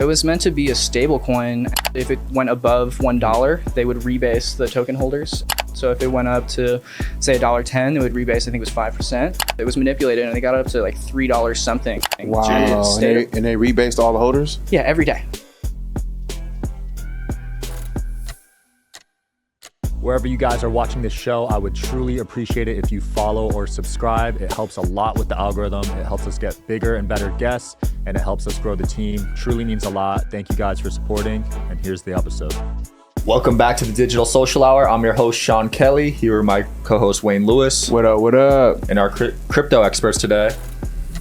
It was meant to be a stable coin. If it went above $1, they would rebase the token holders. So if it went up to, say, $1.10, it would rebase, I think it was 5%. It was manipulated and they got it up to like $3 something. Wow. And they rebased all the holders? Yeah, every day. Wherever you guys are watching this show, I would truly appreciate it if you follow or subscribe. It helps a lot with the algorithm. It helps us get bigger and better guests, and it helps us grow the team. Truly means a lot. Thank you guys for supporting, and here's the episode. Welcome back to the Digital Social Hour. I'm your host, Sean Kelly. Here are my co-host, Wayne Lewis. What up, what up? And our crypto experts today,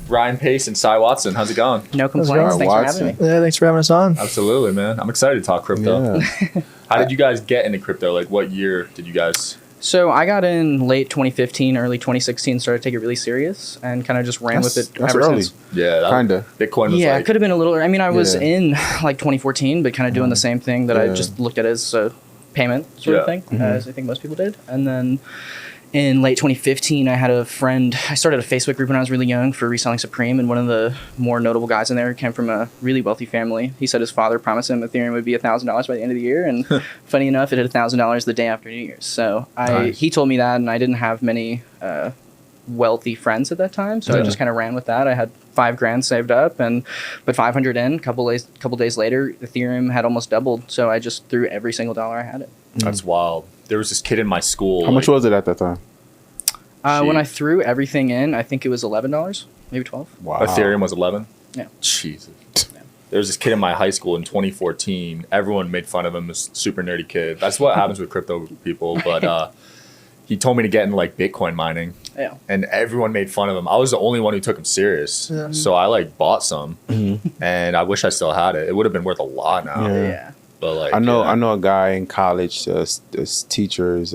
Ryan Pace and Cy Watson. How's it going? No complaints. Thanks for having me. Yeah, thanks for having us on. Absolutely, man. I'm excited to talk crypto. Yeah. How did you guys get into crypto? Like, what year did you guys? So I got in late 2015, early 2016, started to take it really serious and kind of just ran with it That's ever early. since. Yeah, Kinda. Bitcoin was Yeah, like... it could have been a little. I mean, I was in like 2014, but kind of doing the same thing that I just looked at as a payment sort of thing, as I think most people did. And then in late 2015, I had a friend. I started a Facebook group when I was really young for reselling Supreme, and one of the more notable guys in there came from a really wealthy family. He said his father promised him Ethereum would be $1,000 by the end of the year, and funny enough, it hit $1,000 the day after New Year's. So he told me that, and I didn't have many wealthy friends at that time, so I just kind of ran with that. I had $5,000 saved up and put 500 in. Couple days later, Ethereum had almost doubled, so I just threw every single dollar I had it. That's wild. There was this kid in my school. How much was it at that time? When I threw everything in, I think it was $11, maybe 12. Wow. Ethereum was 11? Yeah. Jesus. There was this kid in my high school in 2014. Everyone made fun of him, this super nerdy kid. That's what happens with crypto people. But he told me to get into like Bitcoin mining. Yeah. And everyone made fun of him. I was the only one who took him serious. Yeah. So I like bought some, and I wish I still had it. It would have been worth a lot now. Yeah. But like, I know a guy in college, this teacher's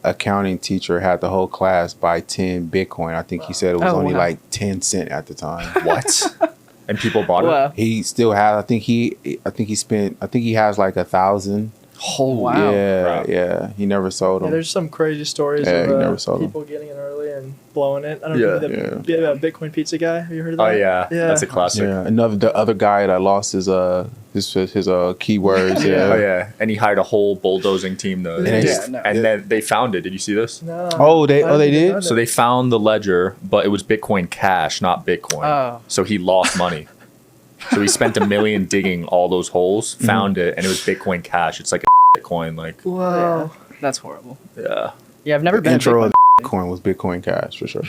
accounting teacher had the whole class buy 10 Bitcoin. I think he said it was only like 10 cents at the time. What? And people bought it? He still has, I think he has like 1,000. Oh, wow. Yeah. He never sold them. Yeah, there's some crazy stories of people getting in early and blowing it. I don't know the Bitcoin pizza guy. Have you heard of that? Oh yeah. That's a classic. Yeah. The other guy that lost his keywords. Oh yeah. And he hired a whole bulldozing team to and then they found it. Did you see this? No. Oh, they did? So they found the ledger, but it was Bitcoin Cash, not Bitcoin. Oh. So he lost money. So he spent $1 million digging all those holes, found it, and it was Bitcoin Cash. It's like a Bitcoin, like. Wow. Yeah, that's horrible. Yeah. Yeah, I've never been intro a of Bitcoin was Bitcoin Cash for sure.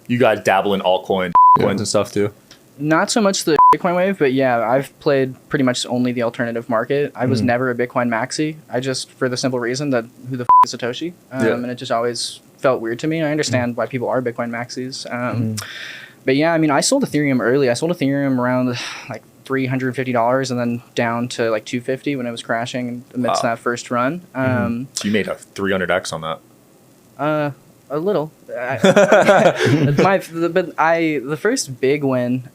You guys dabble in altcoin coins and stuff too? Not so much the Bitcoin wave, but yeah, I've played pretty much only the alternative market. I was never a Bitcoin maxi. I just, for the simple reason that who the is Satoshi? And it just always felt weird to me. I understand why people are Bitcoin maxis. But yeah, I mean, I sold Ethereum early. I sold Ethereum around like $350 and then down to like $250 when it was crashing amidst that first run. So you made a 300x on that? A little. The first big win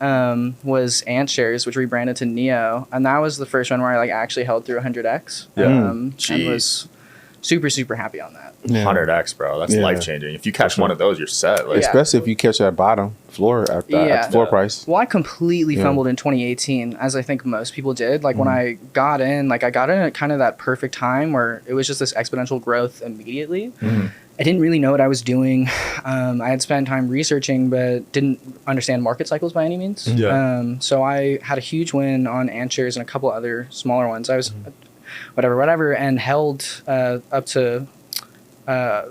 was Ant Shares, which rebranded to Neo, and that was the first one where I like actually held through 100x. And was super happy on that. 100x, bro. That's life changing. If you catch one of those, you're set. Like, especially if you catch that bottom floor at the floor price. Well, I completely fumbled in 2018, as I think most people did. Like when I got in at kind of that perfect time where it was just this exponential growth immediately. I didn't really know what I was doing. I had spent time researching, but didn't understand market cycles by any means. So I had a huge win on Ant Shares and a couple other smaller ones. I was whatever, and held up to. I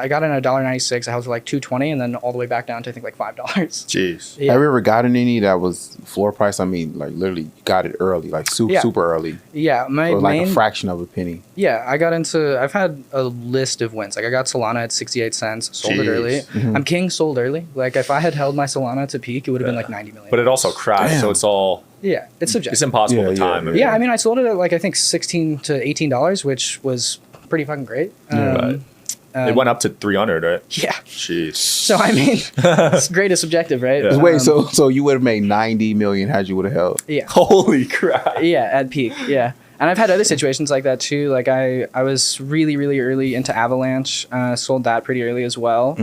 got in at $1.96. I held to like $2.20, and then all the way back down to I think like $5. Jeez. Yeah. Have you ever gotten any that was floor price? I mean, like literally got it early, like super early. Yeah, like a fraction of a penny. Yeah, I've had a list of wins. Like I got Solana at 68 cents, sold it early. I'm king, sold early. Like if I had held my Solana to peak, it would have been like 90 million. But it also crashed, so it's all. Yeah, it's subjective. It's impossible to time. Yeah, I mean, I sold it at like I think $16 to $18, which was pretty fucking great. It went up to 300, right? Yeah. Jeez. So I mean, it's great as subjective, right? Yeah. Wait, so you would have made 90 million had you would have held? Yeah. Holy crap. Yeah, at peak. Yeah. And I've had other situations like that too. Like I was really early into Avalanche, sold that pretty early as well.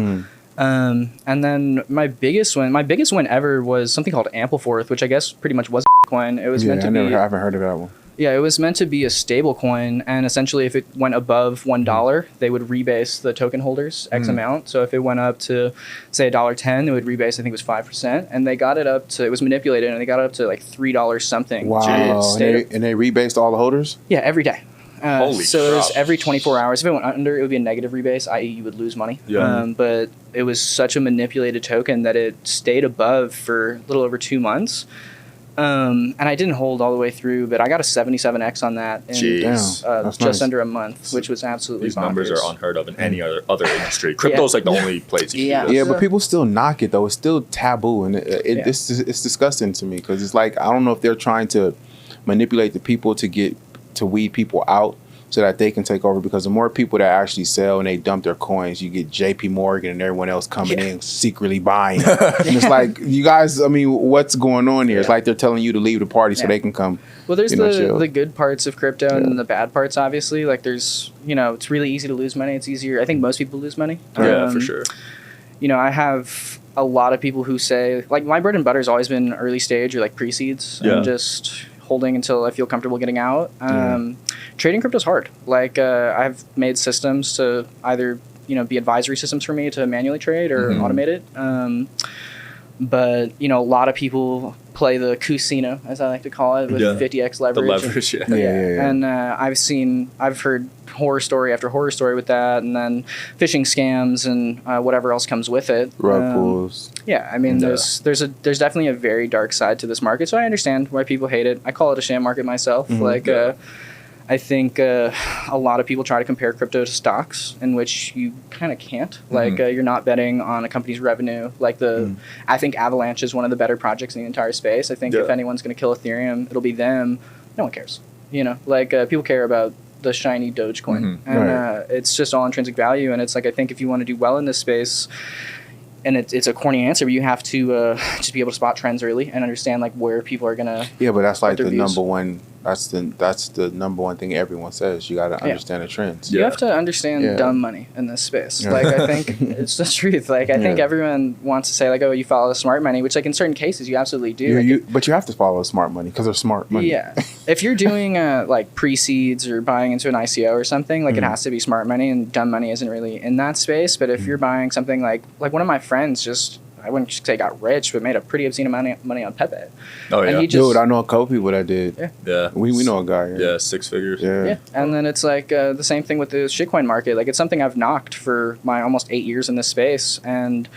And then my biggest win ever was something called Ampleforth, which I guess pretty much was coin. It was meant to be. I haven't heard of that one. Yeah, it was meant to be a stable coin, and essentially if it went above $1, they would rebase the token holders X amount. So if it went up to, say, $1.10, it would rebase, I think it was 5%, and they got it up to, it was manipulated, and they got it up to like $3 something. Wow, and they rebased all the holders? Yeah, every day. Holy so crap. it was every 24 hours. If it went under, it would be a negative rebase, i.e. you would lose money. Yeah. But it was such a manipulated token that it stayed above for a little over 2 months. And I didn't hold all the way through, but I got a 77x on that in just nice. under a month, which was absolutely These bonkers. numbers are unheard of in any other industry. Crypto's like the only place you can do this. Yeah, but people still knock it though. It's still taboo, and it's disgusting to me because it's like I don't know if they're trying to manipulate the people to weed people out so that they can take over, because the more people that actually sell and they dump their coins, you get JP Morgan and everyone else coming in secretly buying. And it's like, you guys, I mean, what's going on here? It's like they're telling you to leave the party so they can come. Well, there's the good parts of crypto and the bad parts, obviously. Like there's, it's really easy to lose money. It's easier. I think most people lose money. Yeah, for sure. I have a lot of people who say, like, my bread and butter has always been early stage or like pre-seeds and just holding until I feel comfortable getting out. Trading crypto is hard. Like I've made systems to either be advisory systems for me to manually trade or automate it. But a lot of people play the casino, as I like to call it, with 50x leverage. The leverage, And I've heard horror story after horror story with that, and then phishing scams and whatever else comes with it. Rug pulls. Yeah, I mean, there's definitely a very dark side to this market, so I understand why people hate it. I call it a sham market myself. I think a lot of people try to compare crypto to stocks, in which you kind of can't. Like, you're not betting on a company's revenue. Like I think Avalanche is one of the better projects in the entire space. I think if anyone's going to kill Ethereum, it'll be them. No one cares. People care about the shiny Dogecoin, and it's just all intrinsic value. And it's like, I think if you want to do well in this space, and it's a corny answer, but you have to just be able to spot trends early and understand like where people are gonna. Yeah, but that's like the number one. That's the number one thing everyone says. You got to understand the trends. You have to understand dumb money in this space. Like I think it's the truth. Like I think everyone wants to say like, oh, you follow the smart money, which like in certain cases you absolutely do. But you have to follow smart money because they're smart money. Yeah. If you're doing like pre-seeds or buying into an ICO or something, like it has to be smart money, and dumb money isn't really in that space. But if you're buying something like one of my friends just, I wouldn't say got rich, but made a pretty obscene amount of money on Pepe. Oh, yeah. And dude, I know a couple people that did. Yeah. We know a guy. Yeah, 6 figures. Yeah. And then it's like the same thing with the shitcoin market. Like it's something I've knocked for my almost 8 years in this space. And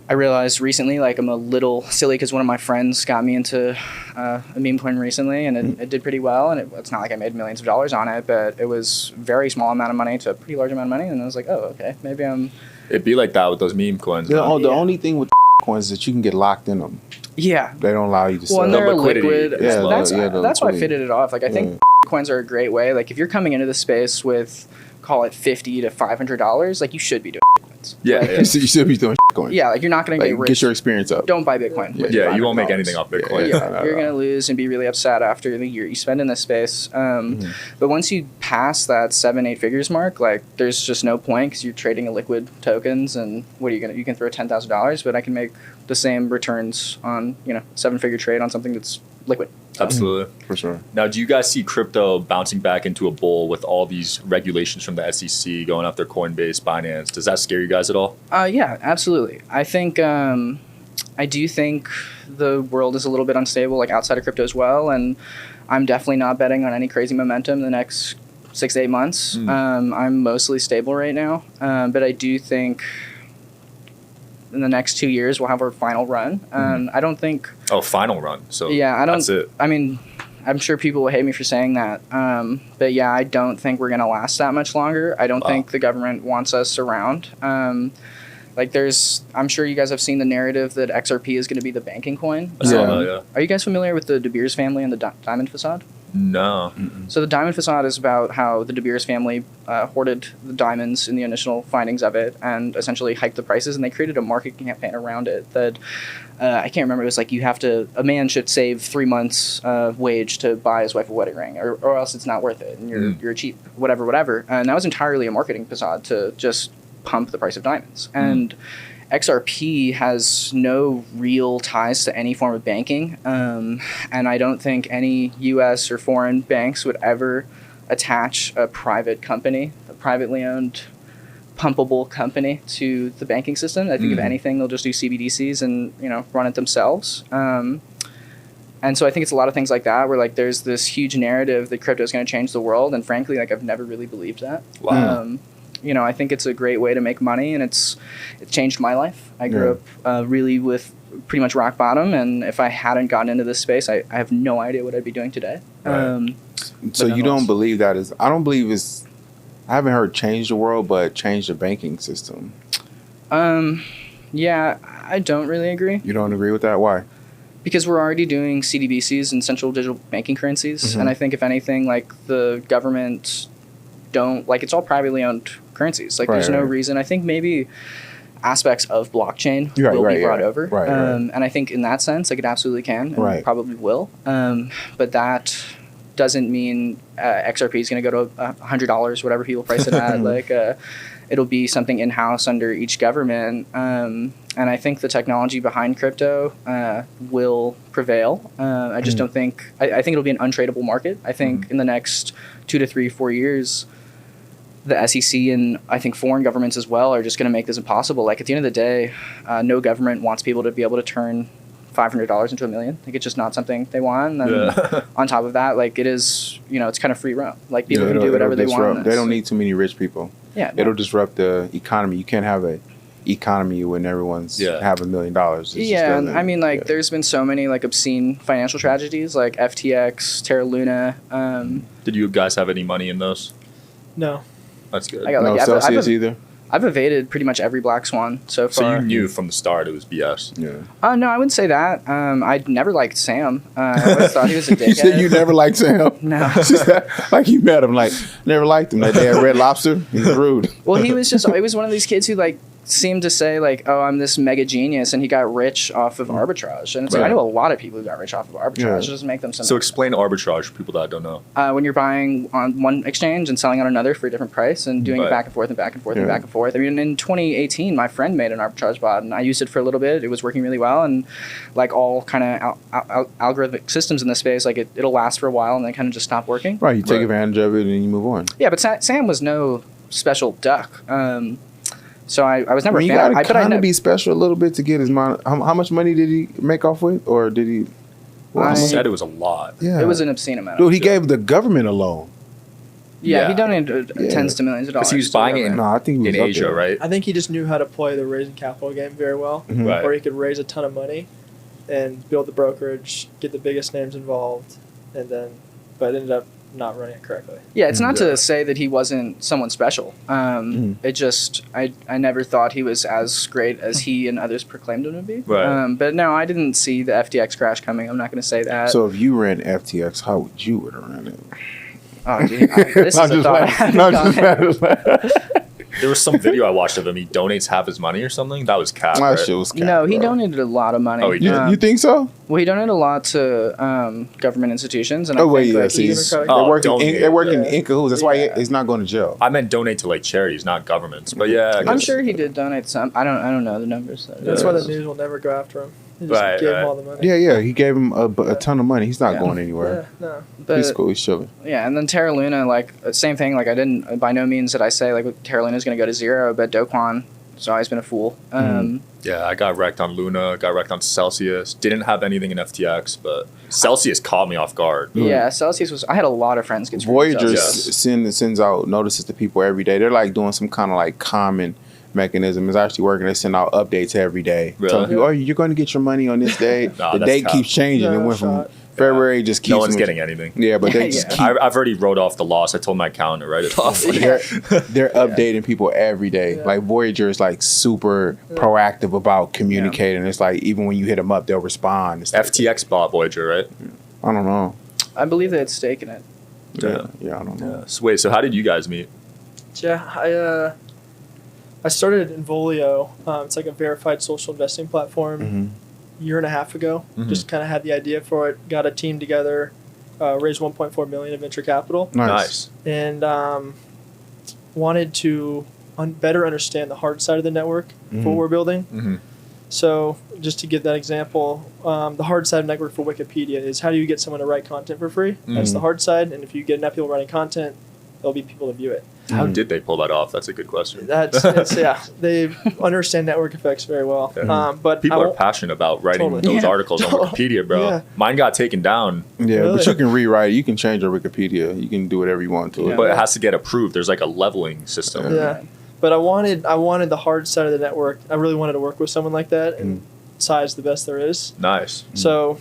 I realized recently, like I'm a little silly because one of my friends got me into a meme coin recently, and it did pretty well. And it's not like I made millions of dollars on it, but it was very small amount of money to a pretty large amount of money. And I was like, oh, okay, maybe I'm... It'd be like that with those meme coins. The only thing with coins is that you can get locked in them. Yeah. They don't allow you to sell. Well, and they're liquidity. That's why I fitted it off. Like I think coins are a great way. Like if you're coming into the space with, call it $50 to $500, like you should be doing coins. Yeah, like, you should be doing coins. Yeah, like you're not going to get rich. Get your experience up. Don't buy Bitcoin. Yeah, you won't make anything off Bitcoin. You're going to lose and be really upset after the year you spend in this space. But once you pass that 7-8 figures mark, like there's just no point because you're trading liquid tokens, and what are you going to? You can throw $10,000, but I can make the same returns on 7-figure trade on something that's liquid. Absolutely. For sure. Now, do you guys see crypto bouncing back into a bull with all these regulations from the SEC going after Coinbase, Binance? Does that scare you guys at all? Yeah, absolutely. I think I do think the world is a little bit unstable, like outside of crypto as well, and I'm definitely not betting on any crazy momentum in the next 6 to 8 months. I'm mostly stable right now, but I do think in the next 2 years we'll have our final run. I don't think... Oh, final run. So yeah, that's it. I mean, I'm sure people will hate me for saying that. But yeah, I don't think we're going to last that much longer. I don't think the government wants us around. I'm sure you guys have seen the narrative that XRP is going to be the banking coin. Are you guys familiar with the De Beers family and the diamond facade? No. So the diamond facade is about how the De Beers family hoarded the diamonds in the initial findings of it and essentially hiked the prices, and they created a market campaign around it that I can't remember. It was like a man should save 3 months wage to buy his wife a wedding ring, or else it's not worth it, and you're cheap, whatever. And that was entirely a marketing facade to just pump the price of diamonds. And XRP has no real ties to any form of banking, and I don't think any U.S. or foreign banks would ever attach a private company, a privately owned, pumpable company to the banking system. I think if anything, they'll just do CBDCs and run it themselves. And so I think it's a lot of things like that where like there's this huge narrative that crypto is going to change the world, and frankly, like I've never really believed that. Wow. I think it's a great way to make money, and it's changed my life. I grew up really with pretty much rock bottom, and if I hadn't gotten into this space, I have no idea what I'd be doing today. Right. So you don't believe that is? I don't believe it's. I haven't heard change the world, but change the banking system. Yeah, I don't really agree. You don't agree with that? Why? Because we're already doing CDBCs and central digital banking currencies, and I think if anything, like the government don't like it's all privately owned currencies. Like there's no reason. I think maybe aspects of blockchain will be brought over, and I think in that sense, like it absolutely can, and probably will. But that doesn't mean XRP is going to go to $100, whatever people price it at. Like it'll be something in house under each government. And I think the technology behind crypto will prevail. I just don't think. I think it'll be an untradeable market. I think in the next 2 to 3, 4 years, the SEC and I think foreign governments as well are just going to make this impossible. Like at the end of the day, no government wants people to be able to turn $500 into $1 million. Like it's just not something they want. And on top of that, like it is, it's kind of free roam. Like people can do whatever they want. They don't need too many rich people. Yeah, it'll disrupt the economy. You can't have a economy when everyone's have $1 million. I mean, like there's been so many like obscene financial tragedies, like FTX, Terra Luna. Did you guys have any money in those? No. That's good. I got, no Celsius either. I've evaded pretty much every black swan so far. So you knew from the start it was BS. Yeah. No, I wouldn't say that. I never liked Sam. I always thought he was a dickhead. You said you never liked Sam? No. Like you met him, like never liked him. Like they had Red Lobster. He's rude. Well, he was one of these kids who like seemed to say like, oh, I'm this mega genius, and he got rich off of arbitrage. And it's like I know a lot of people who got rich off of arbitrage. It doesn't make them So explain arbitrage for people that don't know. When you're buying on one exchange and selling on another for a different price and doing it back and forth and back and forth and back and forth. I mean, in 2018, my friend made an arbitrage bot, and I used it for a little bit. It was working really well, and like all kind of algorithmic systems in this space, like it'll last for a while and then kind of just stop working. Right, you take advantage of it and you move on. Yeah, but Sam was no special duck. So I was never a fan. You got to kind of be special a little bit to get his money. How much money did he make off with? Or did he? Well, he said it was a lot. Yeah. It was an obscene amount. Dude, he gave the government a loan. Yeah, he donated tens to millions of dollars. Because he was buying it I think he was in Asia, right? I think he just knew how to play the raising capital game very well. Right. Where he could raise a ton of money and build the brokerage, get the biggest names involved, but ended up not running it correctly. Yeah, it's not to say that he wasn't someone special. It just, I never thought he was as great as he and others proclaimed him to be. Right. But no, I didn't see the FTX crash coming. I'm not going to say that. So if you ran FTX, how would you have ran it? Oh, dude, this is a thought. There was some video I watched of him. He donates half his money or something. That was cap. That Right? shit was cap. No, he donated a lot of money. Oh, he did? You think so? Well, he donated a lot to government institutions, and I think they're working in cahoots. That's why he's not going to jail. I meant donate to like charities, not governments. But yeah, I'm sure he did donate some. I don't know the numbers. That's why the news will never go after him. He just gave him all the money. Yeah, he gave him a ton of money. He's not going anywhere. Yeah, no. But, he's cool. He's chilling. Yeah, and then Terra Luna, like same thing. Like I didn't by no means did I say like Terra Luna is going to go to zero, but Do Kwon has always been a fool. Yeah, I got wrecked on Luna, got wrecked on Celsius. Didn't have anything in FTX, but Celsius caught me off guard. Yeah, Celsius was. I had a lot of friends get Voyager sends out notices to people every day. They're like doing some kind of like common mechanism. It's actually working. They send out updates every day. Really? Telling people, you're going to get your money on this day. The date keeps changing. It went from February just keeps. No one's getting anything. Yeah, but they just keep. I've already wrote off the loss. I told my accountant to write it off. They're updating people every day. Yeah. Like Voyager is like super proactive about communicating. It's like even when you hit them up, they'll respond. It's like, FTX bought Voyager, right? I don't know. I believe they had stake in it. Yeah, I don't know. So wait, so how did you guys meet? Yeah, I started Involio. It's like a verified social investing platform. A year and a half ago. Just kind of had the idea for it. Got a team together. Raised $1.4 million of venture capital. Nice. And wanted to better understand the hard side of the network for what we're building. Mm-hmm. So just to give that example, the hard side of network for Wikipedia is how do you get someone to write content for free? That's the hard side. And if you get enough people writing content, there'll be people to view it. How did they pull that off? That's a good question. They understand network effects very well. Yeah. But people are passionate about writing those articles on Wikipedia, bro. Yeah. Mine got taken down. Yeah, Really? but you can rewrite it. You can change your Wikipedia. You can do whatever you want to it. But it has to get approved. There's like a leveling system. Yeah. But I wanted the hard side of the network. I really wanted to work with someone like that and size the best there is. Nice. So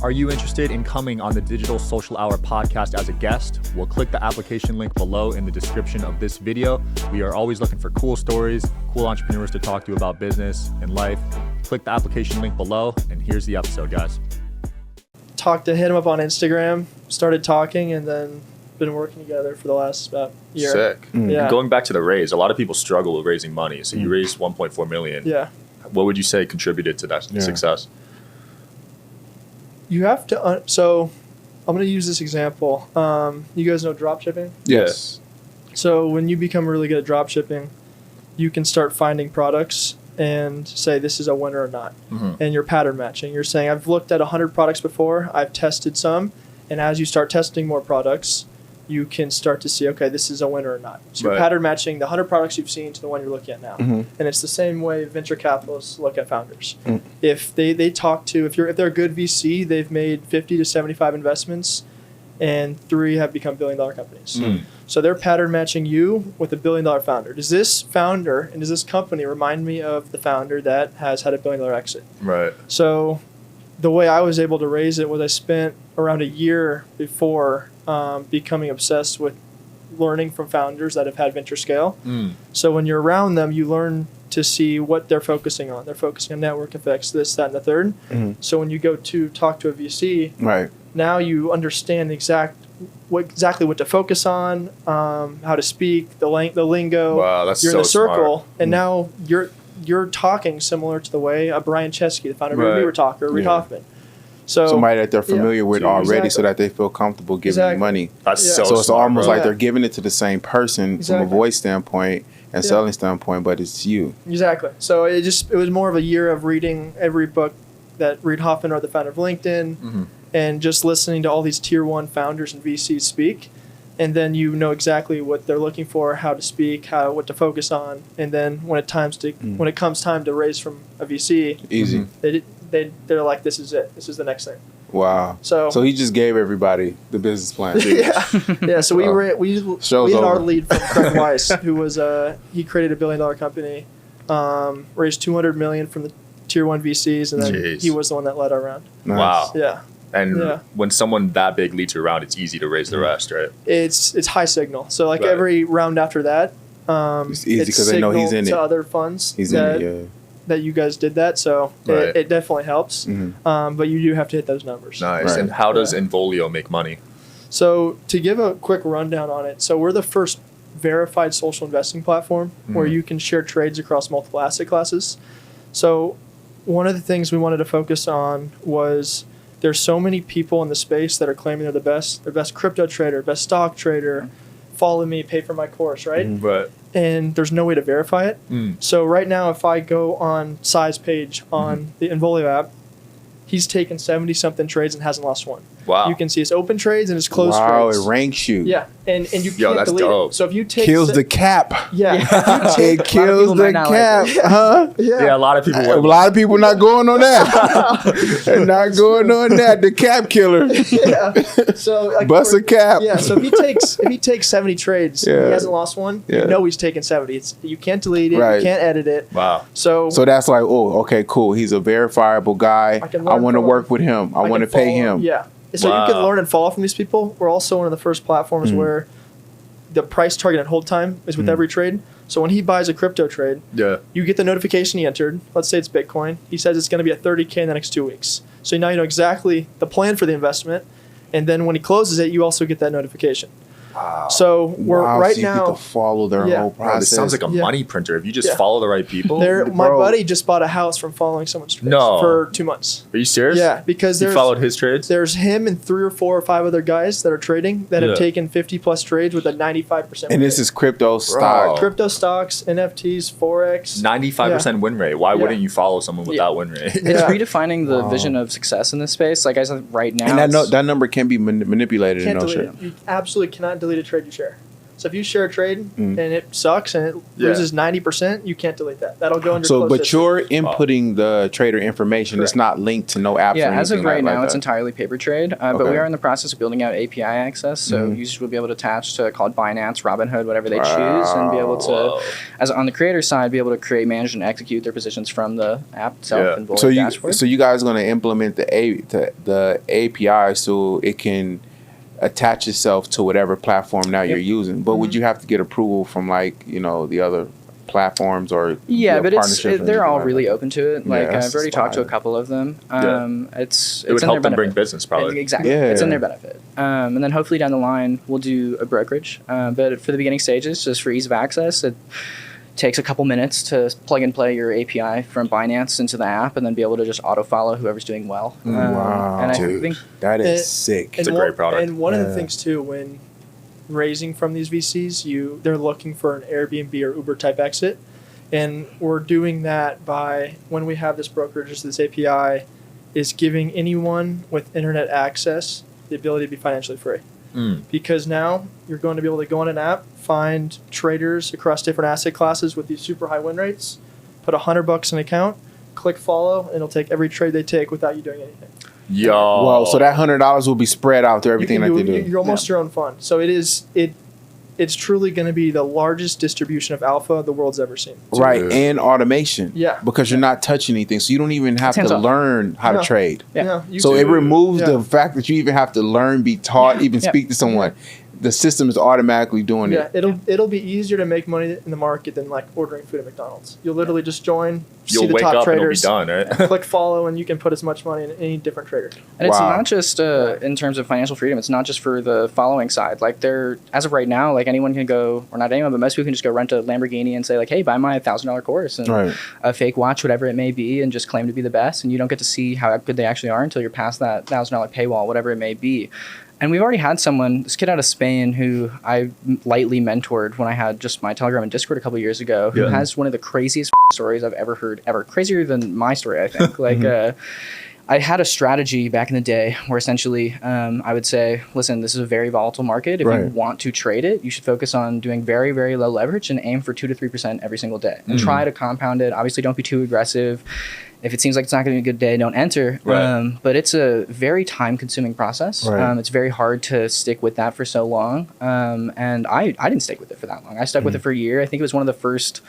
Are you interested in coming on the Digital Social Hour podcast as a guest? Well, click the application link below in the description of this video. We are always looking for cool stories, cool entrepreneurs to talk to about business and life. Click the application link below, and here's the episode, guys. hit him up on Instagram, started talking, and then been working together for the last about year. Sick. Yeah. Going back to the raise, a lot lot of people struggle with raising money. So you raised 1.4 million. Yeah. What would you say contributed to that success? You have to. So I'm going to use this example. You guys know drop shipping? Yes. So when you become really good at drop shipping, you can start finding products and say this is a winner or not. Mm-hmm. And you're pattern matching. You're saying I've looked at 100 products before. I've tested some. And as you start testing more products, you can start to see, okay, this is a winner or not. So you're pattern matching the 100 products you've seen to the one you're looking at now. Mm-hmm. And it's the same way venture capitalists look at founders. Mm. If they talk to, if they're a good VC, they've made 50 to 75 investments and 3 have become billion-dollar companies. Mm. So they're pattern matching you with a billion-dollar founder. Does this founder and does this company remind me of the founder that has had a billion-dollar exit? Right. So the way I was able to raise it was I spent around a year before becoming obsessed with learning from founders that have had venture scale. Mm. So when you're around them, you learn to see what they're focusing on. They're focusing on network effects, this, that, and the third. Mm-hmm. So when you go to talk to a VC, Right. now you understand exactly what to focus on, how to speak, the lingo. Wow, that's you're so in the circle, smart. and now you're talking similar to the way a Brian Chesky, the founder of Reader Talk, or Reid Hoffman. So somebody that they're familiar with already, so that they feel comfortable giving you money. That's Yeah. so So it's smart, almost bro. like they're giving it to the same person from a voice standpoint and selling standpoint, but it's you. Exactly. So it was more of a year of reading every book that Reid Hoffman, or the founder of LinkedIn, and just listening to all these tier 1 founders and VCs speak. And then you know exactly what they're looking for, how to speak, what to focus on. And then when it comes time to raise from a VC, Easy. they're like, this is it. This is the next thing. Wow. So he just gave everybody the business plan. yeah. So we had Show's our over. lead from Craig Weiss, who was he created a $1 billion company, raised $200 million from the tier 1 VCs, and then he was the one that led our round. Nice. Wow. Yeah. And when someone that big leads you around, it's easy to raise the rest, right? It's high signal. So every round after that, it's easy because they know he's in it. To other funds He's in it, that you guys did that. So it definitely helps. Mm-hmm. But you do have to hit those numbers. Nice. Right. And how does Involio make money? So to give a quick rundown on it, so we're the first verified social investing platform where you can share trades across multiple asset classes. So one of the things we wanted to focus on was there's so many people in the space that are claiming they're the best crypto trader, best stock trader, follow me, pay for my course, right? Right. And there's no way to verify it. So right now, if I go on Sai's page on the Involio app, he's taken 70-something trades and hasn't lost one. Wow. You can see his open trades and his closed Wow, trades. it ranks you. Yeah, and you can't Yo, that's delete dope. it. So if you take Kills the cap. It kills the cap. Huh? Yeah, a lot of people A would. lot of people not going on that. They're not going on that. The cap killer. So Bust a cap. Yeah, so if he takes 70 trades, and he hasn't lost one. Yeah. You know he's taken 70. You can't delete it. Right. You can't edit it. Wow. So that's like, oh, okay, cool. He's a verifiable guy. I want to work with him. I want to pay him. Yeah. So you can learn and follow from these people. We're also one of the first platforms where the price target and hold time is with every trade. So when he buys a crypto trade, you get the notification he entered. Let's say it's Bitcoin. He says it's going to be at 30K in the next 2 weeks. So now you know exactly the plan for the investment. And then when he closes it, you also get that notification. Wow. So we're right so now. you get to follow their whole Bro, process. this sounds like a money printer. If you just follow the right people. My buddy just bought a house from following someone's trades for 2 months. Are you serious? Yeah, because you followed his trades. There's him and 3 or 4 or 5 other guys that are trading that have taken 50+ trades with a 95%. And this is crypto stock. Crypto stocks, NFTs, forex. 95% win rate. Why wouldn't you follow someone with that win rate? It's redefining the vision of success in this space. Like I said, right now, and that number can be manipulated. Can't in no delete shit. it. You absolutely cannot delete a trade you share. So if you share a trade and it sucks and it loses 90%, you can't delete that. That'll go under closed but system. you're inputting the trader information. Correct. It's not linked to no apps. Yeah, or as of right now, it's that. entirely paper trade. But we are in the process of building out API access, so users will be able to attach to called Binance, Robinhood, whatever they choose, and be able to, as on the creator side, be able to create, manage, and execute their positions from the app itself. And so you guys are going to implement the API so it can attach itself to whatever platform now you're using, but would you have to get approval from the other platforms or but they're all really open to it. Like I've already talked to a couple of them. It would help them bring business probably. Exactly, it's in their benefit. And then hopefully down the line we'll do a brokerage. But for the beginning stages, just for ease of access, it takes a couple minutes to plug and play your API from Binance into the app, and then be able to just auto follow whoever's doing well. Wow, and dude, I think that is sick. It's a great product. And one of the things too, when raising from these VCs, they're looking for an Airbnb or Uber type exit, and we're doing that by when we have this brokerage, this API is giving anyone with internet access the ability to be financially free. Because now you're going to be able to go on an app, find traders across different asset classes with these super high win rates, put $100 in an account, click follow, and it'll take every trade they take without you doing anything. Yo. Well, so that $100 will be spread out to everything that they do. You're almost your own fund. So it's truly going to be the largest distribution of alpha the world's ever seen. Right, and automation. Yeah. Because you're not touching anything, so you don't even have to learn how to trade. Yeah. So it removes the fact that you even have to learn, be taught, even speak to someone. The system is automatically doing it. It'll be easier to make money in the market than like ordering food at McDonald's. You'll literally just join, You'll see the wake top up traders, and it'll be done, right? click follow, and you can put as much money in any different trader. And it's not just in terms of financial freedom. It's not just for the following side. Like as of right now, like anyone can go, or not anyone, but most people can just go rent a Lamborghini and say like, hey, buy my $1,000 course and a fake watch, whatever it may be, and just claim to be the best. And you don't get to see how good they actually are until you're past that $1,000 paywall, whatever it may be. And we've already had this kid out of Spain who I lightly mentored when I had just my Telegram and Discord a couple of years ago, who has one of the craziest stories I've ever heard, ever. Crazier than my story, I think. I had a strategy back in the day where essentially I would say, listen, this is a very volatile market. If you want to trade it, you should focus on doing very, very low leverage and aim for 2 to 3% every single day. And try to compound it. Obviously, don't be too aggressive. If it seems like it's not going to be a good day, don't enter. But it's a very time-consuming process. It's very hard to stick with that for so long. And I didn't stick with it for that long. I stuck with it for a year. I think it was one of the first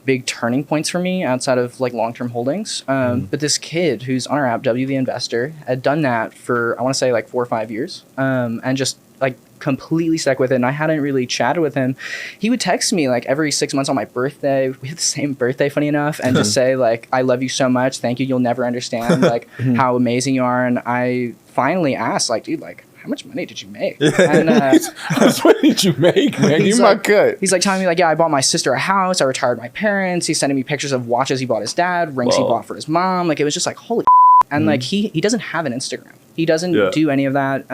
big turning points for me outside of like long-term holdings. But this kid who's on our app, W the Investor, had done that for, I want to say like 4 or 5 years. And just like completely stuck with it. And I hadn't really chatted with him. He would text me like every 6 months on my birthday. We had the same birthday, funny enough, and just say like, I love you so much. Thank you. You'll never understand like how amazing you are. And I finally asked like, dude, like, how much money did you make? And how much money did you make, man? You're my cut. He's like telling me like, yeah, I bought my sister a house. I retired my parents. He's sending me pictures of watches he bought his dad, rings he bought for his mom. Like it was just like, holy and like he doesn't have an Instagram. He doesn't do any of that.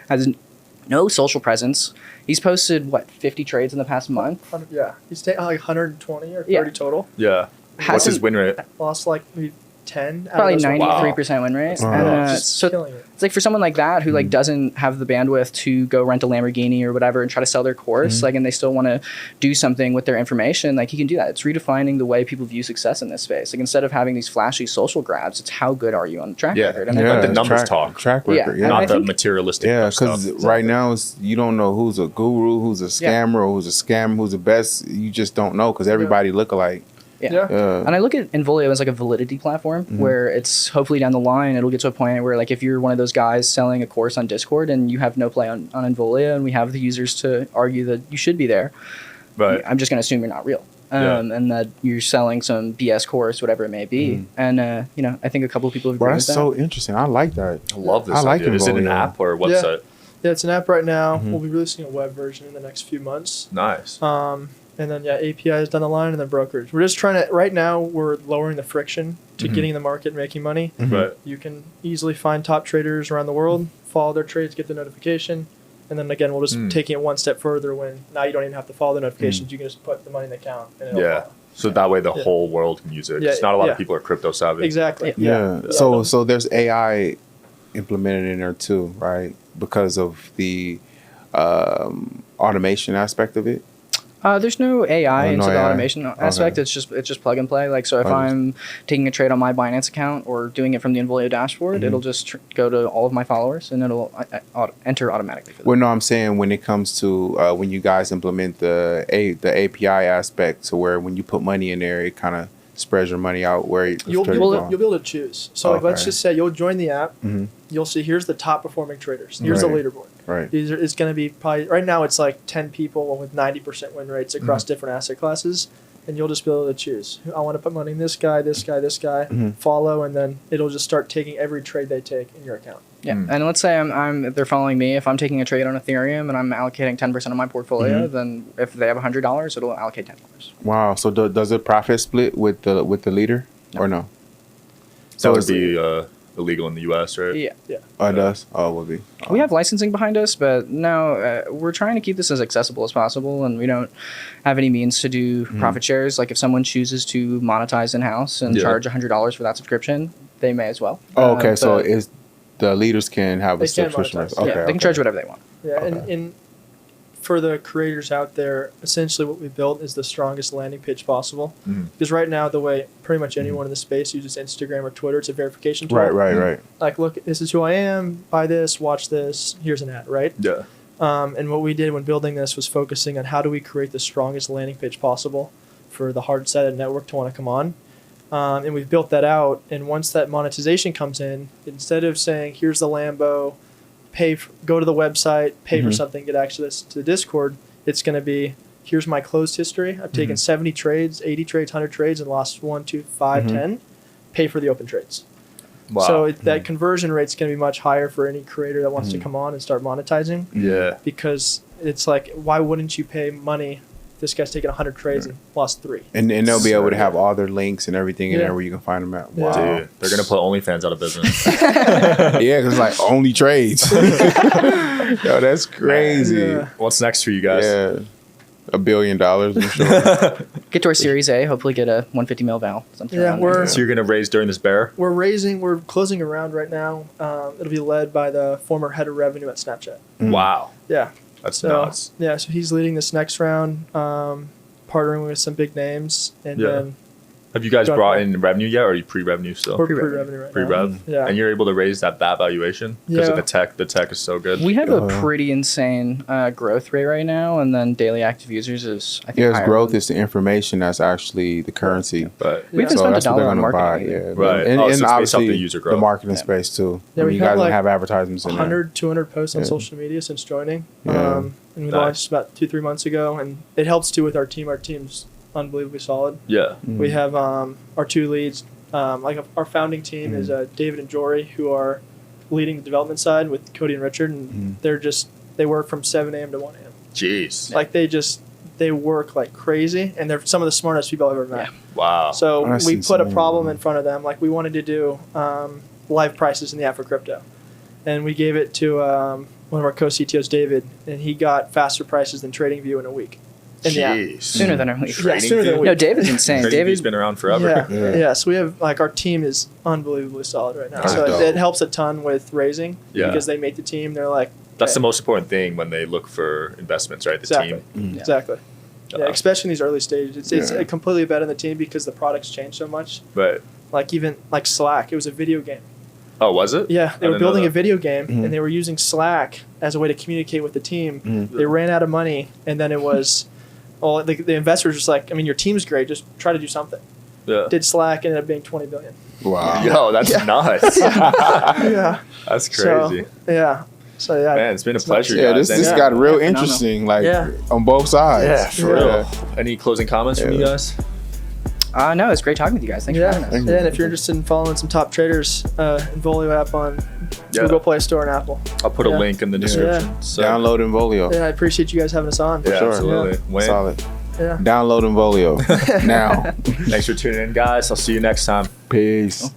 Has no social presence. He's posted 50 trades in the past month. Yeah, he's taken like 120 or 30 total. Yeah. What's his win rate? Lost like maybe 10. Probably 93% win rate. And, so killing it. It's like for someone like that who like doesn't have the bandwidth to go rent a Lamborghini or whatever and try to sell their course, like, and they still want to do something with their information, like he can do that. It's redefining the way people view success in this space. Like instead of having these flashy social grabs, it's how good are you on the track record? And let the numbers talk. Track record, not the materialistic stuff. Because right now you don't know who's a guru, who's a scammer, or who's a scammer, who's the best. You just don't know because everybody look alike. And I look at Involio as like a validity platform where it's hopefully down the line it'll get to a point where like if you're one of those guys selling a course on Discord and you have no play on Involio and we have the users to argue that you should be there, I'm just going to assume you're not real. And that you're selling some BS course, whatever it may be. And, I think a couple of people have agreed with that. That's so interesting. I like that. I love this idea. Is it an app or a website? Yeah, it's an app right now. Mhm. We'll be releasing a web version in the next few months. Nice. And then APIs down the line, and then brokerage. We're just trying to. Right now, we're lowering the friction to getting in the market and making money. Right. You can easily find top traders around the world, follow their trades, get the notification, and then again, we'll just taking it one step further. When now you don't even have to follow the notifications, you can just put the money in the account. And it'll follow. So that way the whole world can use it. Because not a lot of people are crypto savvy. Exactly. Yeah. So there's AI implemented in there too, right? Because of the automation aspect of it. There's no AI into the AI. automation aspect. Okay. Oh, It's just plug and play. Like, so if I'm taking a trade on my Binance account or doing it from the Involio dashboard, it'll just go to all of my followers and it'll enter automatically for them. Well, no, I'm saying when it comes to when you guys implement the API aspect, to where when you put money in there, it kind of spreads your money out where you'll be able to choose. So like, let's just say you'll join the app. You'll see here's the top performing traders. Here's the leaderboard. Right. It's going to be probably right now. It's like 10 people with 90% win rates across different asset classes, and you'll just be able to choose. I want to put money in this guy, this guy, this guy. Follow, and then it'll just start taking every trade they take in your account. Yeah, and let's say they're following me. If I'm taking a trade on Ethereum and I'm allocating 10% of my portfolio, then if they have $100, it'll allocate $10. Wow. So does it profit split with the leader or no? So that would be illegal in the U.S., right? Yeah. Oh, it does? Oh, it will be. Oh. We have licensing behind us, but no, we're trying to keep this as accessible as possible, and we don't have any means to do profit shares. Like if someone chooses to monetize in-house and charge $100 for that subscription, they may as well. Oh, okay. So is the leaders can have a subscription? Monetize. They can charge whatever they want. Yeah, and for the creators out there, essentially what we built is the strongest landing page possible. Because right now, the way pretty much anyone in the space uses Instagram or Twitter, it's a verification tool. Right. Like, look, this is who I am. Buy this. Watch this. Here's an ad. Right. Yeah. And what we did when building this was focusing on how do we create the strongest landing page possible for the hard-sided network to want to come on. And we've built that out. And once that monetization comes in, instead of saying, here's the Lambo, go to the website, pay for something, get access to the Discord, it's going to be, here's my closed history. I've taken 70 trades, 80 trades, 100 trades, and lost 1, 2, 5, 10. Pay for the open trades. Wow. So that conversion rate's going to be much higher for any creator that wants to come on and start monetizing. Yeah. Because it's like, why wouldn't you pay money? This guy's taken 100 trades and lost 3. And they'll be able to have all their links and everything in there where you can find them at. Wow. Dude, they're going to put OnlyFans out of business. Yeah, because like only trades. Yo, that's crazy. Yeah. What's next for you guys? Yeah. $1 billion, I'm sure. Get to our Series A, hopefully get a 150 mil val. Something around there. So you're going to raise during this bear? We're closing a round right now. It'll be led by the former head of revenue at Snapchat. Wow. Yeah. That's So nuts. yeah, so he's leading this next round, partnering with some big names, and then Have you guys brought in revenue yet, or are you pre-revenue still? we're pre-revenue right now. Pre-rev? Yeah. And you're able to raise that valuation because of Yeah. the tech. The tech is so good. We have a pretty insane growth rate right now, and then daily active users is, I think, Yeah, higher. growth is the information that's actually the currency. But We haven't So spent that's a what they're dollar on going to buy. marketing. Yeah. either. Right. And, Oh, so and it's based off obviously the user growth. marketing space too. Yeah, I mean, we've you had, guys like, don't have advertisements in there. 100, 200 posts on Yeah. social media since joining. Yeah. And we Nice. launched about 2-3 months ago, and it helps too with our team. Our team's unbelievably solid. yeah. We have our 2 leads. Our founding team is David and Jory, who are leading the development side with Cody and Richard, and they work from 7 a.m. to 1 a.m. Jeez. Like they work like crazy, and they're some of the smartest people I've ever met. Yeah. Wow. So That's we put a insane. problem in front of them. Like we wanted to do live prices in the app for crypto, and we gave it to one of our co-CTOs, David, and he got faster prices than TradingView in a week. In the app. Jeez. Sooner than a week. Yeah, sooner than a week. No, David's insane. TradingView's David's been around forever. Yeah. So we have our team is unbelievably solid right now. That's So dope. it helps a ton with raising Yeah. because they make the team. They're like That's the most important thing when they look for investments, right? The exactly, team. exactly. Yeah, especially in these early stages, it's Yeah. completely a bet on the team because the products change so much. Right. Like even like Slack, it was a video game. Oh, was it? Yeah, they I were didn't know building a that. video game and they were using Slack as a way to communicate with the team. They ran out of money, and then it was, well, the investors were just like, I mean, your team's great, just try to do something. Yeah. Did Slack, ended up being 20 billion. Wow. Yo, that's nuts. Yeah. That's crazy. So yeah. Man, it's been a pleasure, Yeah, guys. this Any- got real Phenomenal. interesting, like Yeah. on both sides. Yeah, for real. Any closing comments from you Yeah. guys? No, it's great talking with you guys. Thanks for having us. Yeah, and if you're interested in following some top traders, Involio app on Google Play Store and Apple. I'll put a link in the description. Yeah. So. Download Involio. Yeah, I appreciate you guys having us on. Yeah, Sure. absolutely. Yeah. Solid. Yeah. Download Involio now. Thanks for tuning in, guys. I'll see you next time. Peace.